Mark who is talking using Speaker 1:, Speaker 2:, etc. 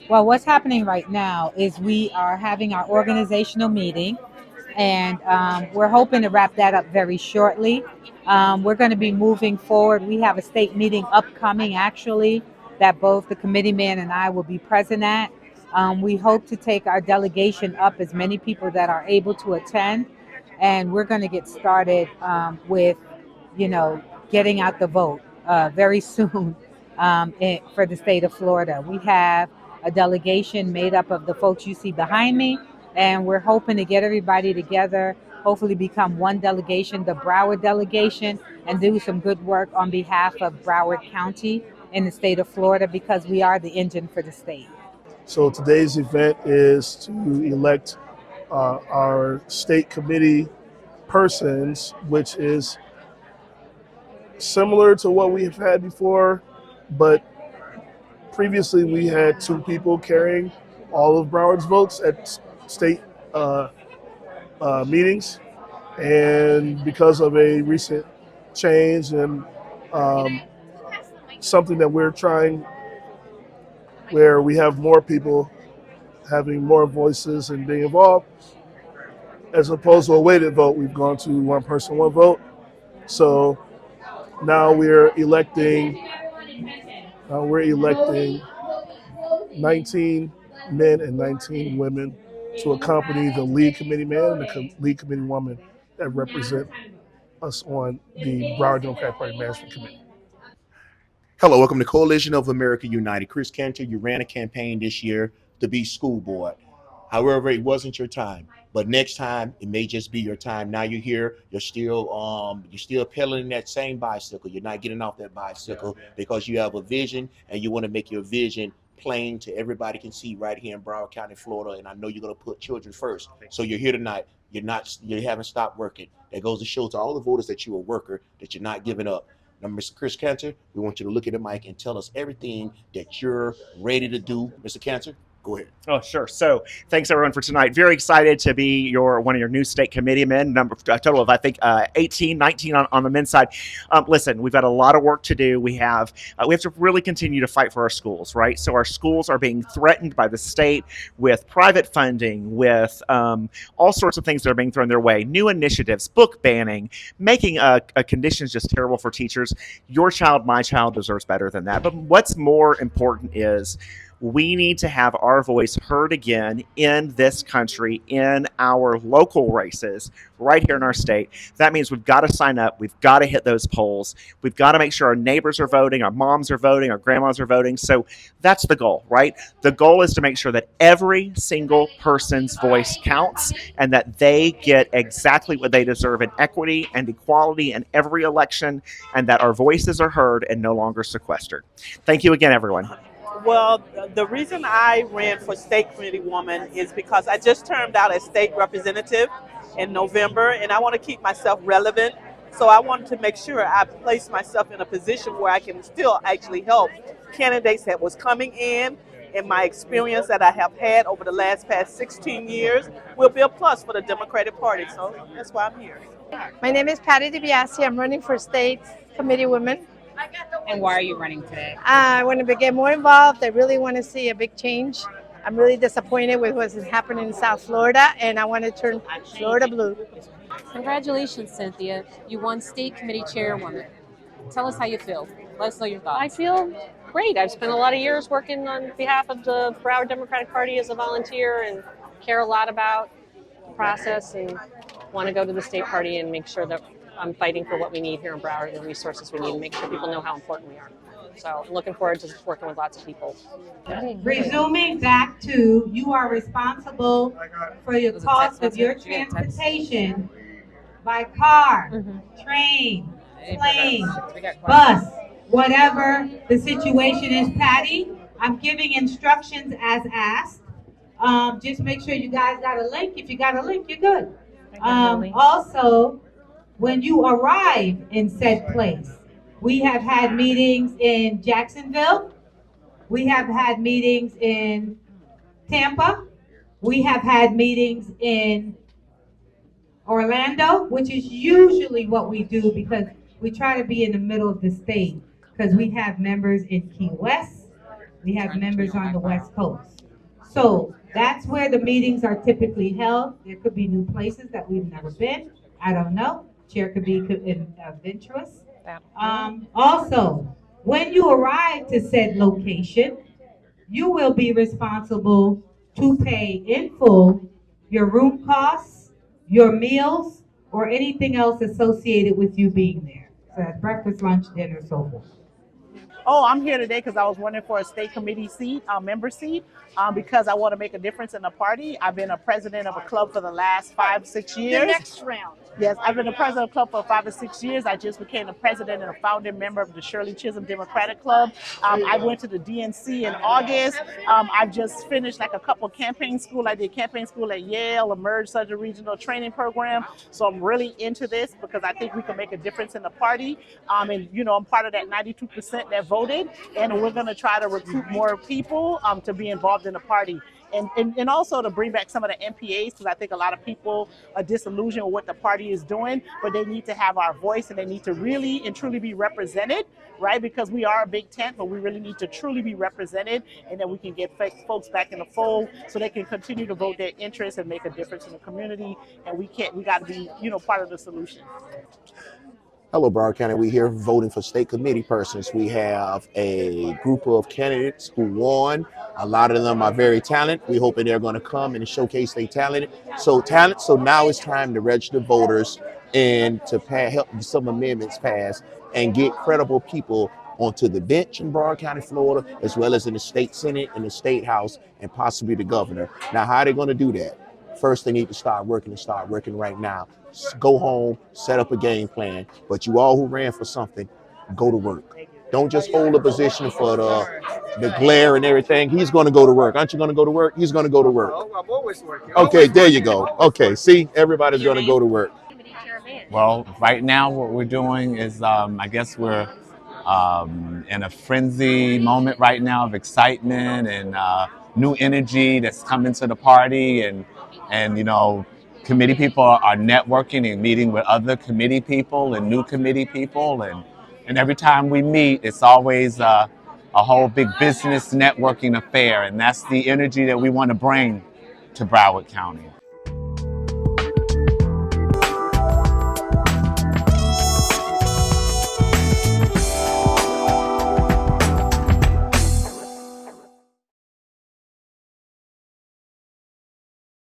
Speaker 1: Well, what's happening right now is we are having our organizational meeting, and we're hoping to wrap that up very shortly. We're going to be moving forward. We have a state meeting upcoming, actually, that both the committee man and I will be present at. We hope to take our delegation up, as many people that are able to attend, and we're going to get started with, you know, getting out the vote very soon for the state of Florida. We have a delegation made up of the folks you see behind me, and we're hoping to get everybody together, hopefully become one delegation, the Broward delegation, and do some good work on behalf of Broward County in the state of Florida, because we are the engine for the state.
Speaker 2: So today's event is to elect our state committee persons, which is similar to what we have had before, but previously we had two people carrying all of Broward's votes at state meetings, and because of a recent change and um, something that we're trying, where we have more people having more voices and being involved, as opposed to a weighted vote, we've gone to one person, one vote. So now we're electing 19 men and 19 women to accompany the lead committee man and the lead committee woman that represent us on the Broward Democratic Party Management Committee.
Speaker 3: Hello, welcome to Coalition of America United. Chris Cantor, you ran a campaign this year to be school board. However, it wasn't your time. But next time, it may just be your time. Now you're here. You're still pedaling that same bicycle. You're not getting off that bicycle because you have a vision and you want to make your vision plain to everybody can see right here in Broward County, Florida. And I know you're going to put children first. So you're here tonight. You haven't stopped working. That goes to show to all the voters that you're a worker, that you're not giving up. Now, Mr. Chris Cantor, we want you to look at the mic and tell us everything that you're ready to do. Mr. Cantor, go ahead.
Speaker 4: Oh, sure. So thanks everyone for tonight. Very excited to be one of your new state committee men, a total of, I think, 18, 19 on the men's side. Listen, we've got a lot of work to do. We have to really continue to fight for our schools, right? So our schools are being threatened by the state with private funding, with all sorts of things that are being thrown their way, new initiatives, book banning, making conditions just terrible for teachers. Your child, my child deserves better than that. But what's more important is we need to have our voice heard again in this country, in our local races, right here in our state. That means we've got to sign up. We've got to hit those polls. We've got to make sure our neighbors are voting, our moms are voting, our grandmas are voting. So that's the goal, right? The goal is to make sure that every single person's voice counts and that they get exactly what they deserve in equity and equality in every election, and that our voices are heard and no longer sequestered. Thank you again, everyone.
Speaker 5: Well, the reason I ran for state committee woman is because I just turned out as state representative in November, and I want to keep myself relevant. So I wanted to make sure I place myself in a position where I can still actually help candidates that was coming in, and my experience that I have had over the past 16 years will be a plus for the Democratic Party. So that's why I'm here.
Speaker 6: My name is Patty DiBiase. I'm running for state committee woman.
Speaker 7: And why are you running today?
Speaker 6: I want to get more involved. I really want to see a big change. I'm really disappointed with what's happening in South Florida, and I want to turn Florida blue.
Speaker 7: Congratulations, Cynthia. You won state committee chairwoman. Tell us how you feel. Let us know your thoughts.
Speaker 8: I feel great. I've spent a lot of years working on behalf of the Broward Democratic Party as a volunteer and care a lot about the process and want to go to the state party and make sure that I'm fighting for what we need here in Broward and the resources we need and make sure people know how important we are. So I'm looking forward to working with lots of people.
Speaker 9: Resuming back to, you are responsible for your cost of your transportation by car, train, plane, bus, whatever the situation is. Patty, I'm giving instructions as asked. Just make sure you guys got a link. If you got a link, you're good. Also, when you arrive in said place, we have had meetings in Jacksonville. We have had meetings in Tampa. We have had meetings in Orlando, which is usually what we do because we try to be in the middle of the state, because we have members in Key West, We have members on the West Coast. So that's where the meetings are typically held. There could be new places that we've never been. I don't know. Chair could be adventurous. Also, when you arrive to said location, you will be responsible to pay in full your room costs, your meals, or anything else associated with you being there. So that's breakfast, lunch, dinner, so forth.
Speaker 10: Oh, I'm here today because I was running for a state committee seat, member seat, because I want to make a difference in the party. I've been a president of a club for the last 5-6 years.
Speaker 8: The next round.
Speaker 10: Yes, I've been the president of the club for 5 or 6 years. I just became the president and a founding member of the Shirley Chisholm Democratic Club. I went to the DNC in August. I've just finished like a couple campaign school. I did campaign school at Yale, Emerge such a regional training program. So I'm really into this because I think we can make a difference in the party. And you know, I'm part of that 92% that voted, and we're going to try to recruit more people to be involved in the party. And also to bring back some of the MPAs, because I think a lot of people are disillusioned with what the party is doing, but they need to have our voice and they need to really and truly be represented, right? Because we are a big tent, but we really need to truly be represented, and then we can get folks back in the fold so they can continue to vote their interests and make a difference in the community. And we got to be, you know, part of the solution.
Speaker 3: Hello, Broward County. We're here voting for state committee persons. We have a group of candidates who won. A lot of them are very talented. We're hoping they're going to come and showcase their talent. So now it's time to register voters and to help some amendments pass and get credible people onto the bench in Broward County, Florida, as well as in the state Senate and the state House and possibly the governor. Now, how are they going to do that? First, they need to start working right now. Go home, set up a game plan. But you all who ran for something, go to work. Don't just hold a position for the glare and everything. He's going to go to work. Aren't you going to go to work? He's going to go to work.
Speaker 11: I'm always working.
Speaker 3: Okay, there you go. Okay, see, everybody's going to go to work.
Speaker 11: Well, right now what we're doing is, I guess we're in a frenzy moment right now of excitement and new energy that's coming to the party, and you know, committee people are networking and meeting with other committee people and new committee people, and every time we meet, it's always a whole big business networking affair, and that's the energy that we want to bring to Broward County.